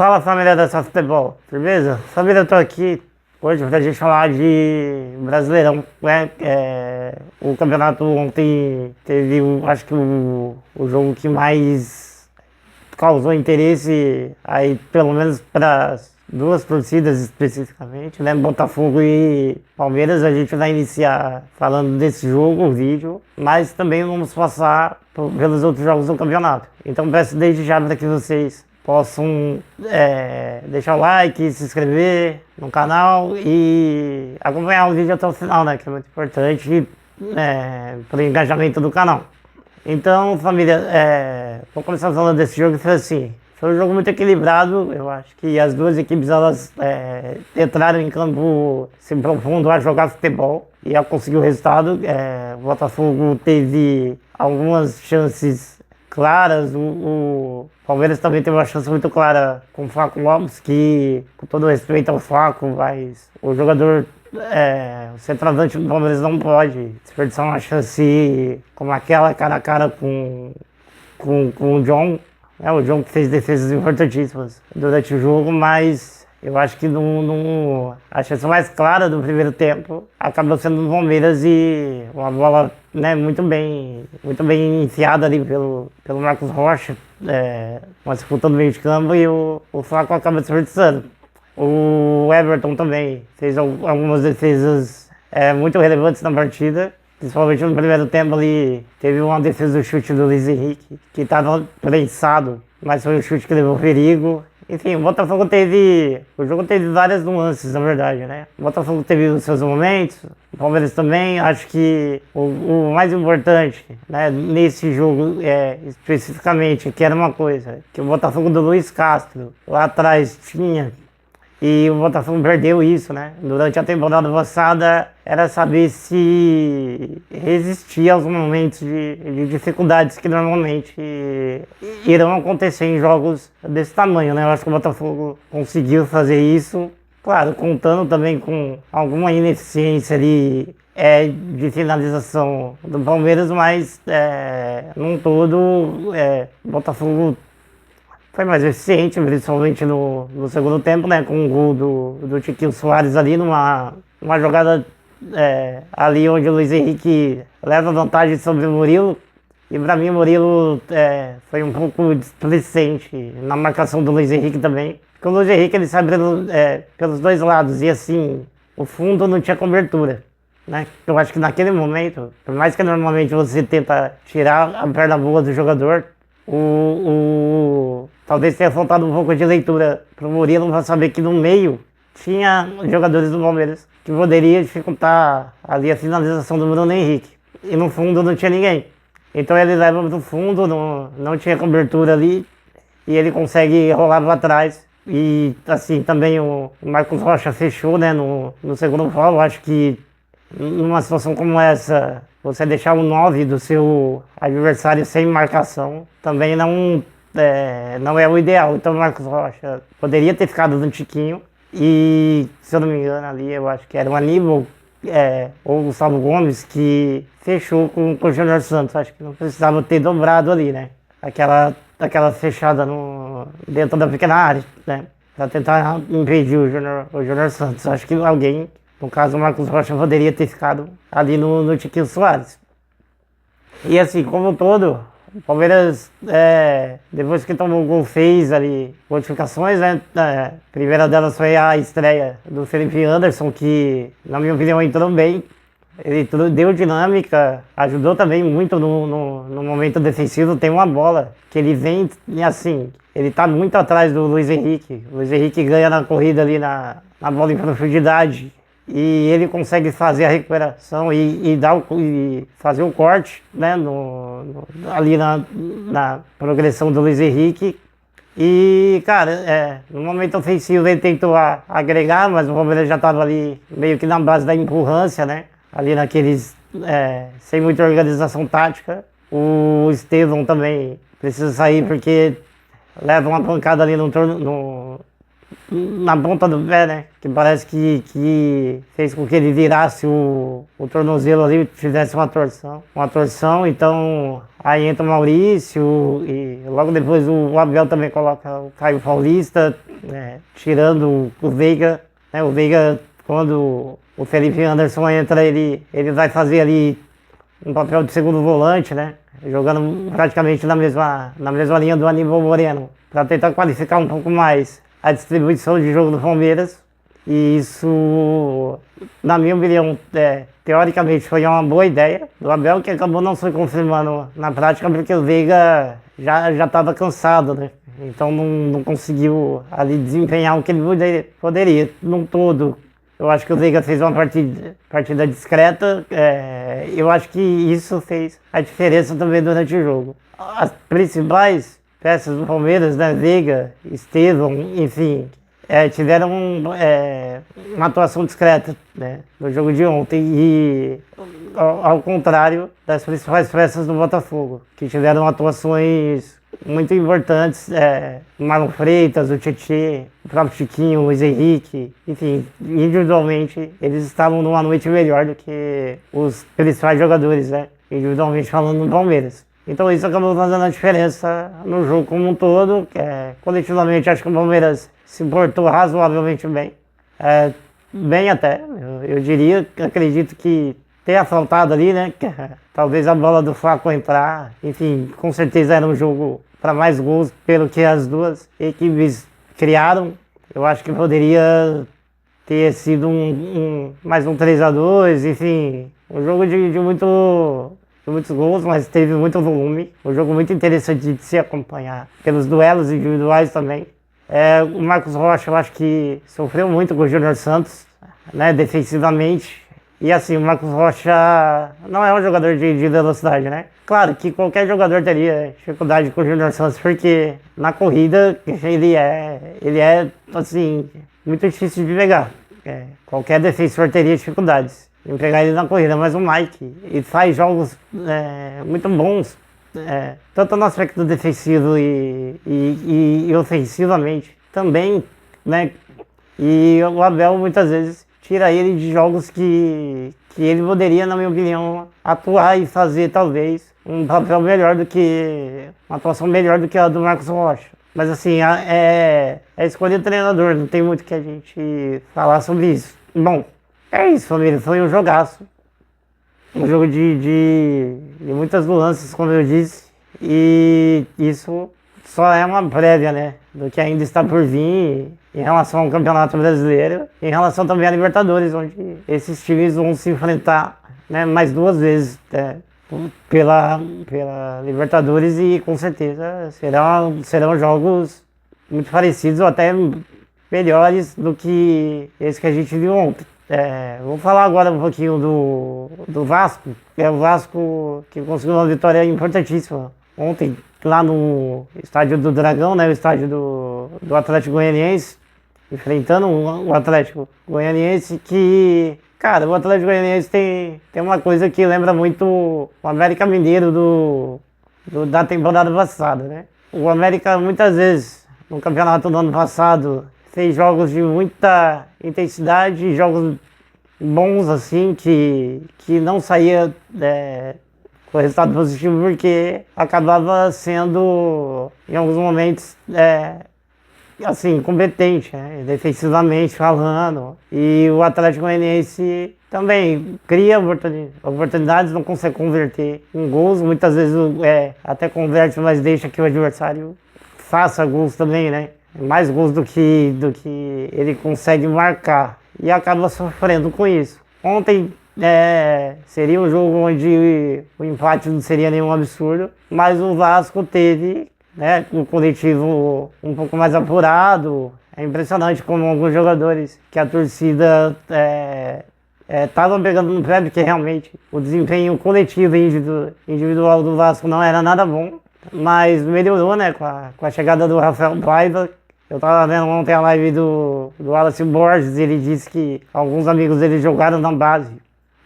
Fala família da Só Futebol, firmeza? Família, eu tô aqui hoje pra gente falar de Brasileirão, né? O campeonato ontem teve, acho que o jogo que mais causou interesse aí, pelo menos para duas torcidas especificamente, né? Botafogo e Palmeiras. A gente vai iniciar falando desse jogo, o vídeo, mas também vamos passar pelos outros jogos do campeonato. Então peço desde já para que vocês possam deixar o like, se inscrever no canal e acompanhar o vídeo até o final, né? Que é muito importante para o engajamento do canal. Então, família, vou começar falando desse jogo. Foi assim, foi um jogo muito equilibrado. Eu acho que as duas equipes, elas entraram em campo se profundo a jogar futebol e a conseguir o resultado. O Botafogo teve algumas chances claras, o Palmeiras também teve uma chance muito clara com o Flaco Lopes, que, com todo respeito ao Flaco, mas o jogador, o centroavante do Palmeiras não pode desperdiçar uma chance como aquela, cara a cara com o John. O John que fez defesas importantíssimas durante o jogo, mas eu acho que a chance mais clara do primeiro tempo acabou sendo do Palmeiras, e uma bola, né, muito bem enfiada ali pelo Marcos Rocha, uma disputa no meio de campo, e o Flaco acaba desperdiçando. O Everton também fez algumas defesas muito relevantes na partida, principalmente no primeiro tempo ali. Teve uma defesa do chute do Luiz Henrique, que estava prensado, mas foi um chute que levou perigo. Enfim, o Botafogo o jogo teve várias nuances, na verdade, né? O Botafogo teve os seus momentos, o Palmeiras também. Acho que o mais importante, né, nesse jogo, especificamente, que era uma coisa, que o Botafogo do Luiz Castro lá atrás tinha, e o Botafogo perdeu isso, né? Durante a temporada passada, era saber se resistir aos momentos de dificuldades que normalmente irão acontecer em jogos desse tamanho, né? Eu acho que o Botafogo conseguiu fazer isso, claro, contando também com alguma ineficiência ali de finalização do Palmeiras, mas num todo, o Botafogo foi mais eficiente, principalmente no segundo tempo, né? Com o gol do Tiquinho Soares ali numa jogada ali onde o Luiz Henrique leva vantagem sobre o Murilo. E para mim o Murilo foi um pouco displicente na marcação do Luiz Henrique também. Porque o Luiz Henrique, ele sai pelos dois lados, e assim, o fundo não tinha cobertura, né? Eu acho que naquele momento, por mais que normalmente você tenta tirar a perna boa do jogador, talvez tenha faltado um pouco de leitura para o Murilo, para saber que no meio tinha jogadores do Palmeiras que poderia dificultar ali a finalização do Bruno Henrique, e no fundo não tinha ninguém. Então ele leva do fundo, não tinha cobertura ali, e ele consegue rolar para trás. E assim, também o Marcos Rocha fechou, né, no segundo pau. Acho que numa situação como essa, você deixar o 9 do seu adversário sem marcação também não é o ideal. Então o Marcos Rocha poderia ter ficado no Tiquinho, e, se eu não me engano, ali eu acho que era o Aníbal ou o Gustavo Gomes que fechou com o Júnior Santos. Acho que não precisava ter dobrado ali, né? Aquela fechada dentro da pequena área, né? Pra tentar impedir o Júnior Santos. Acho que alguém, no caso o Marcos Rocha, poderia ter ficado ali no Tiquinho Soares. E assim, como um todo, o Palmeiras, depois que tomou o gol, fez ali modificações, né? A primeira delas foi a estreia do Felipe Anderson, que, na minha opinião, entrou bem. Ele deu dinâmica, ajudou também muito no momento defensivo. Tem uma bola que ele vem, e assim, ele tá muito atrás do Luiz Henrique. O Luiz Henrique ganha na corrida ali na bola em profundidade, e ele consegue fazer a recuperação e fazer o corte, né, ali na progressão do Luiz Henrique. E, cara, no momento ofensivo ele tentou agregar, mas o Palmeiras já estava ali meio que na base da empurrância, né? Ali sem muita organização tática. O Estevão também precisa sair, porque leva uma pancada ali na ponta do pé, né? Que parece que fez com que ele virasse o tornozelo ali, fizesse uma torção. Uma torção, então aí entra o Maurício e logo depois o Abel também coloca o Caio Paulista, né, tirando o Veiga, né? O Veiga, quando o Felipe Anderson entra, ele vai fazer ali um papel de segundo volante, né? Jogando praticamente na mesma linha do Aníbal Moreno, para tentar qualificar um pouco mais a distribuição de jogo do Palmeiras. E isso, na minha opinião, teoricamente foi uma boa ideia do Abel, que acabou não se confirmando na prática, porque o Veiga já estava cansado, né? Então não conseguiu ali desempenhar o que ele poderia. Num todo, eu acho que o Veiga fez uma partida discreta. Eu acho que isso fez a diferença também durante o jogo. As principais peças do Palmeiras, né, Veiga, Estevão, enfim, tiveram uma atuação discreta, né, no jogo de ontem. E ao contrário das principais peças do Botafogo, que tiveram atuações muito importantes, o Marlon Freitas, o Tietê, o próprio Chiquinho, o Luiz Henrique, enfim, individualmente eles estavam numa noite melhor do que os principais jogadores, né, individualmente falando no Palmeiras. Então isso acabou fazendo a diferença no jogo como um todo. Coletivamente acho que o Palmeiras se portou razoavelmente bem, bem até, eu diria, acredito que tenha faltado ali, né, talvez a bola do Flaco entrar, enfim, com certeza era um jogo para mais gols pelo que as duas equipes criaram. Eu acho que poderia ter sido mais um 3-2, enfim, um jogo de muitos gols, mas teve muito volume. Um jogo muito interessante de se acompanhar pelos duelos individuais também. O Marcos Rocha, eu acho que sofreu muito com o Júnior Santos, né, defensivamente. E assim, o Marcos Rocha não é um jogador de velocidade, né? Claro que qualquer jogador teria dificuldade com o Júnior Santos, porque na corrida ele é assim, muito difícil de pegar. Qualquer defensor teria dificuldades em pegar ele na corrida, mas o Mike, ele faz jogos muito bons, tanto no aspecto defensivo e ofensivamente também, né? E o Abel muitas vezes tira ele de jogos que ele poderia, na minha opinião, atuar e fazer talvez um papel melhor do que, uma atuação melhor do que a do Marcos Rocha. Mas assim, é escolha do treinador, não tem muito que a gente falar sobre isso. Bom, é isso, família, foi um jogaço. Um jogo de muitas nuances, como eu disse, e isso só é uma prévia, né, do que ainda está por vir em relação ao Campeonato Brasileiro, em relação também à Libertadores, onde esses times vão se enfrentar, né, mais duas vezes pela Libertadores, e com certeza serão jogos muito parecidos ou até melhores do que esse que a gente viu ontem. Vou falar agora um pouquinho do Vasco, que é o Vasco que conseguiu uma vitória importantíssima ontem, lá no estádio do Dragão, né, o estádio do Atlético Goianiense, enfrentando o Atlético Goianiense, que, cara, o Atlético Goianiense tem uma coisa que lembra muito o América Mineiro da temporada passada, né? O América muitas vezes, no campeonato do ano passado, fez jogos de muita intensidade, jogos bons assim, que não saía com resultado positivo, porque acabava sendo, em alguns momentos, assim, competente, né, defensivamente falando. E o Atlético Goianiense também cria oportunidades, não consegue converter em gols, muitas vezes até converte, mas deixa que o adversário faça gols também, né? Mais gols do que ele consegue marcar, e acaba sofrendo com isso. Ontem seria um jogo onde o empate não seria nenhum absurdo, mas o Vasco teve, né, um coletivo um pouco mais apurado. É impressionante como alguns jogadores que a torcida estavam pegando no pé, porque realmente o desempenho coletivo e individual do Vasco não era nada bom, mas melhorou, né, com a chegada do Rafael Paiva. Eu tava vendo ontem a live do Wallace Borges, ele disse que alguns amigos dele jogaram na base,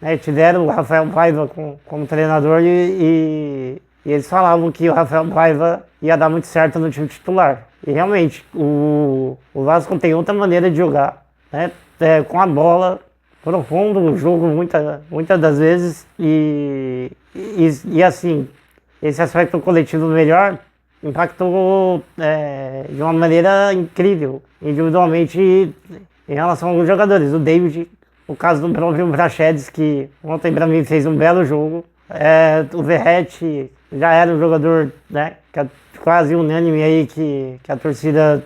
né, tiveram o Rafael Paiva como treinador, e E eles falavam que o Rafael Paiva ia dar muito certo no time titular. E realmente, o Vasco tem outra maneira de jogar, né? Com a bola, profundo o jogo muitas das vezes. E assim, esse aspecto coletivo melhor impactou de uma maneira incrível, individualmente, em relação a alguns jogadores. O David, o caso do próprio Praxedes, que ontem para mim fez um belo jogo. O Verratti já era um jogador, né, que é quase unânime aí, que a torcida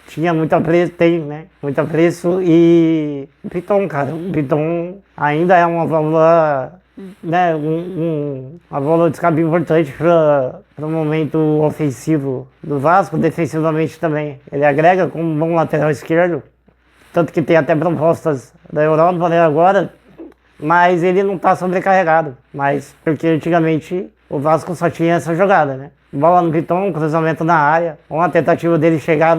tinha muito apreço, tem, né, muito apreço. E o Piton, cara, o Piton ainda é uma válvula, né, uma válvula de escape importante para o momento ofensivo do Vasco, defensivamente também. Ele agrega como um bom lateral esquerdo, tanto que tem até propostas da Europa, né, agora, mas ele não está sobrecarregado. Mas porque antigamente o Vasco só tinha essa jogada, né? Bola no Piton, cruzamento na área, uma tentativa dele chegar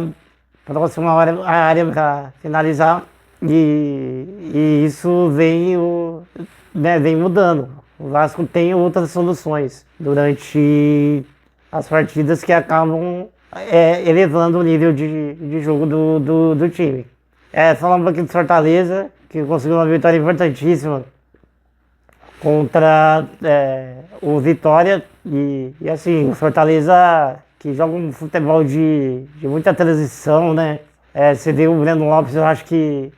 próximo à área para finalizar, e isso vem mudando. O Vasco tem outras soluções durante as partidas que acabam elevando o nível de jogo do time. Falar um pouquinho de Fortaleza, que conseguiu uma vitória importantíssima contra o Vitória. E assim, o Fortaleza, que joga um futebol de muita transição, né? Você vê o Breno Lopes, eu acho que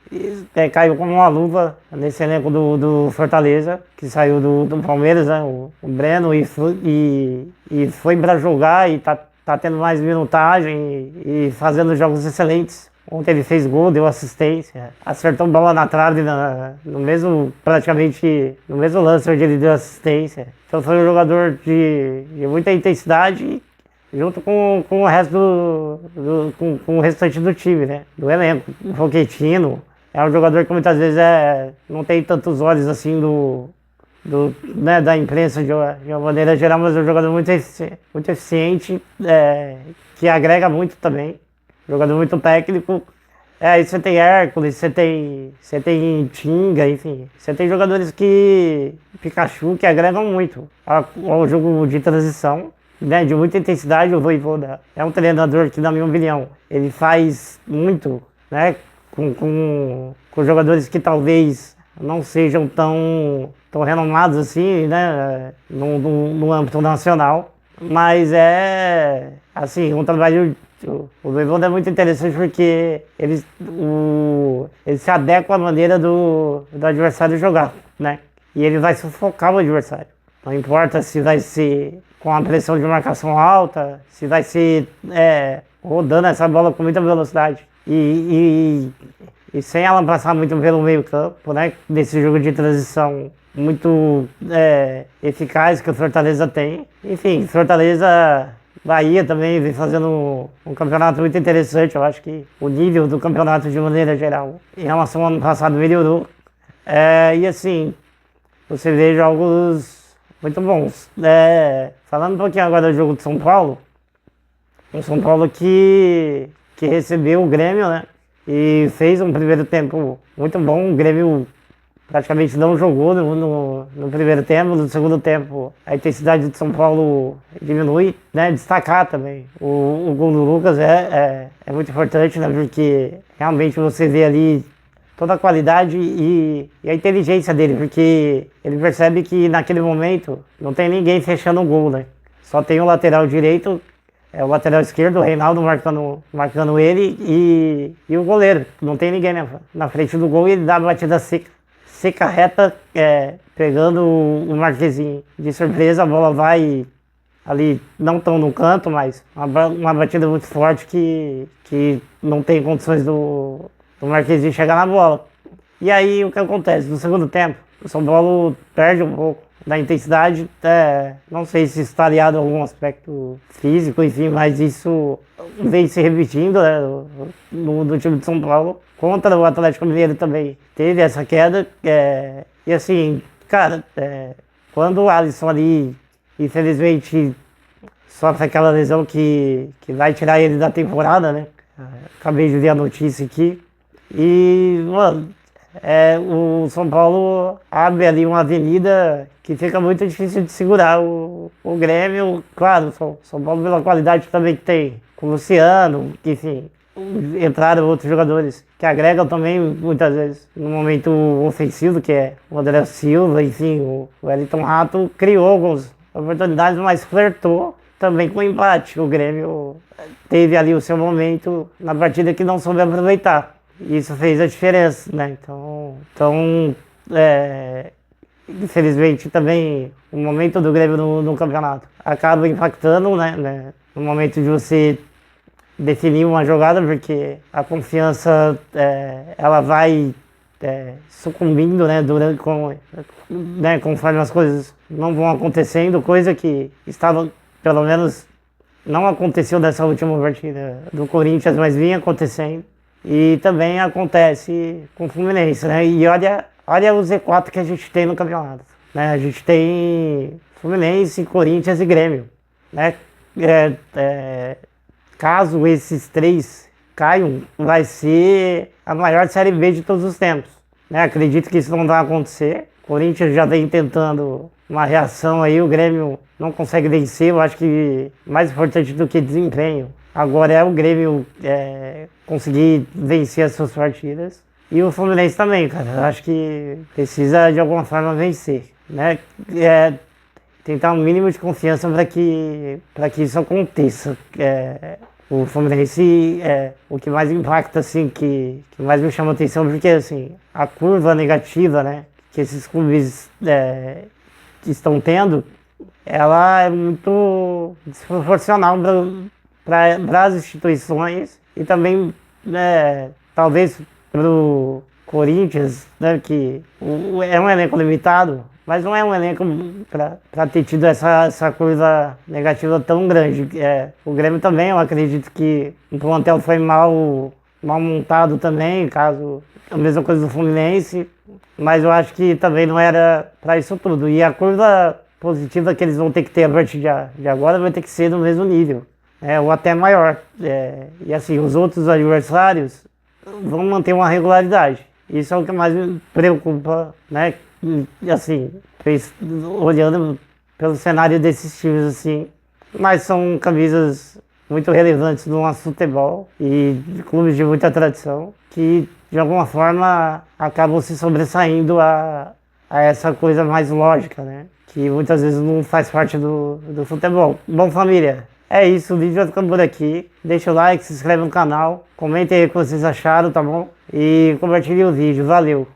caiu como uma luva nesse elenco do Fortaleza, que saiu do Palmeiras, né? O Breno, e foi para jogar e tá tendo mais minutagem e fazendo jogos excelentes. Ontem ele fez gol, deu assistência, acertou bola na trave praticamente no mesmo lance onde ele deu assistência. Então foi um jogador de muita intensidade, junto com o resto com o restante do time, né? Do elenco. O Pochettino é um jogador que muitas vezes não tem tantos olhos assim né, da imprensa de uma maneira geral, mas é um jogador muito eficiente, que agrega muito também. Jogador muito técnico. Aí você tem Hércules, você tem Tinga, enfim. Você tem jogadores Pikachu, que agregam muito ao jogo de transição, né, de muita intensidade. O Vojvoda é um treinador que, na minha opinião, ele faz muito, né, com jogadores que talvez não sejam tão renomados assim, né, no âmbito nacional. Mas assim, um trabalho. O Vojvoda é muito interessante porque ele se adequa à maneira do adversário jogar, né? E ele vai sufocar o adversário. Não importa se vai ser com a pressão de marcação alta, se vai ser rodando essa bola com muita velocidade. E sem ela passar muito pelo meio campo, né? Nesse jogo de transição muito eficaz que o Fortaleza tem. Enfim, Fortaleza... Bahia também vem fazendo um campeonato muito interessante. Eu acho que o nível do campeonato, de maneira geral, em relação ao ano passado, melhorou. E assim, você vê jogos muito bons. Falando um pouquinho agora do jogo de São Paulo, o São Paulo que recebeu o Grêmio, né? E fez um primeiro tempo muito bom. O Grêmio praticamente não jogou no primeiro tempo. No segundo tempo, a intensidade de São Paulo diminui, né? Destacar também o gol do Lucas é muito importante, né? Porque realmente você vê ali toda a qualidade e a inteligência dele, porque ele percebe que naquele momento não tem ninguém fechando o gol, né? Só tem o lateral direito, o lateral esquerdo, o Reinaldo marcando ele, e o goleiro. Não tem ninguém na frente do gol, e ele dá a batida seca reta, pegando o Marquezinho de surpresa. A bola vai ali, não tão no canto, mas uma batida muito forte que não tem condições do Marquezinho chegar na bola. E aí o que acontece? No segundo tempo, o São Paulo perde um pouco da intensidade, não sei se está aliado a algum aspecto físico, enfim, mas isso vem se repetindo, né, no time de São Paulo. Contra o Atlético Mineiro também teve essa queda, e assim, cara, quando o Alisson ali, infelizmente, sofre aquela lesão que vai tirar ele da temporada, né? Acabei de ver a notícia aqui. E, mano, o São Paulo abre ali uma avenida que fica muito difícil de segurar o Grêmio. Claro, São Paulo pela qualidade também que tem, com o Luciano, que, enfim, entraram outros jogadores que agregam também muitas vezes no momento ofensivo, que é o André Silva, enfim, o Wellington Rato criou algumas oportunidades, mas flertou também com o empate. O Grêmio teve ali o seu momento na partida que não soube aproveitar. Isso fez a diferença, né? Então infelizmente também o momento do Grêmio no campeonato acaba impactando, né? No momento de você definir uma jogada, porque a confiança ela vai sucumbindo, né? Conforme as coisas não vão acontecendo, coisa que estava, pelo menos, não aconteceu nessa última partida do Corinthians, mas vinha acontecendo. E também acontece com o Fluminense, né? E olha o Z4 que a gente tem no campeonato, né? A gente tem Fluminense, Corinthians e Grêmio, né? Caso esses três caiam, vai ser a maior Série B de todos os tempos, né? Acredito que isso não vai acontecer. O Corinthians já vem tentando uma reação aí, o Grêmio não consegue vencer. Eu acho que mais importante do que desempenho agora é o Grêmio conseguir vencer as suas partidas. E o Fluminense também, cara. Eu acho que precisa de alguma forma vencer, né? Tentar um mínimo de confiança para que isso aconteça. O Fluminense o que mais impacta, assim, que mais me chama a atenção, porque assim, a curva negativa, né, que esses clubes estão tendo, ela é muito desproporcional para as instituições e também, talvez, para o Corinthians, né, que é um elenco limitado, mas não é um elenco para ter tido essa coisa negativa tão grande. O Grêmio também, eu acredito que o plantel foi mal montado também, caso a mesma coisa do Fluminense, mas eu acho que também não era para isso tudo. E a curva positiva que eles vão ter que ter a partir de agora vai ter que ser no mesmo nível, ou até maior. E assim, os outros adversários vão manter uma regularidade. Isso é o que mais me preocupa, né? E assim, olhando pelo cenário desses times, assim, mas são camisas muito relevantes no nosso futebol e de clubes de muita tradição que, de alguma forma, acabam se sobressaindo a essa coisa mais lógica, né? Que muitas vezes não faz parte do futebol. Bom, família, é isso, o vídeo vai ficando por aqui. Deixa o like, se inscreve no canal, comentem aí o que vocês acharam, tá bom? E compartilhe o vídeo, valeu!